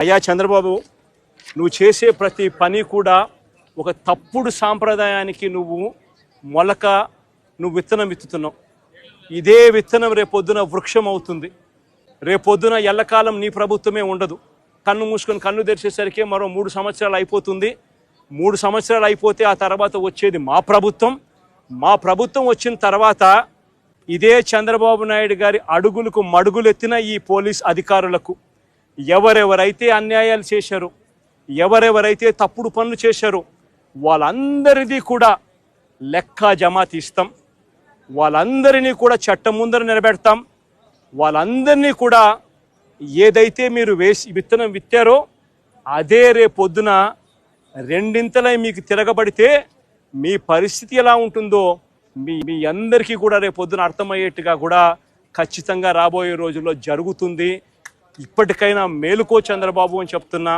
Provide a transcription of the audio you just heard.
అయ్యా చంద్రబాబు, నువ్వు చేసే ప్రతి పని కూడా ఒక తప్పుడు సాంప్రదాయానికి నువ్వు విత్తనం విత్తుతున్నావు. ఇదే విత్తనం రేపొద్దున వృక్షం అవుతుంది. రేపొద్దున ఎల్లకాలం నీ ప్రభుత్వమే ఉండదు. కన్ను మూసుకొని కన్ను తెరిచేసరికి మరో 3 సంవత్సరాలు అయిపోతుంది. 3 సంవత్సరాలు అయిపోతే ఆ తర్వాత వచ్చేది మా ప్రభుత్వం. మా ప్రభుత్వం వచ్చిన తర్వాత ఇదే చంద్రబాబు నాయుడు గారి అడుగులకు మడుగులెత్తిన ఈ పోలీస్ అధికారులకు ఎవరెవరైతే అన్యాయాలు చేశారో, ఎవరెవరైతే తప్పుడు పనులు చేశారో వాళ్ళందరిది కూడా లెక్క జమా తీస్తాం. వాళ్ళందరినీ కూడా చట్టం ముందర నిలబెడతాం. వాళ్ళందరినీ కూడా ఏదైతే మీరు విత్తనం విత్తారో అదే రేపొద్దున రెండింతలై మీకు తిరగబడితే మీ పరిస్థితి ఎలా ఉంటుందో మీ అందరికీ కూడా రేపొద్దున అర్థమయ్యేట్టుగా కూడా ఖచ్చితంగా రాబోయే రోజుల్లో జరుగుతుంది. ఇప్పటికైనా మేలుకో చంద్రబాబు అని చెప్తున్నా.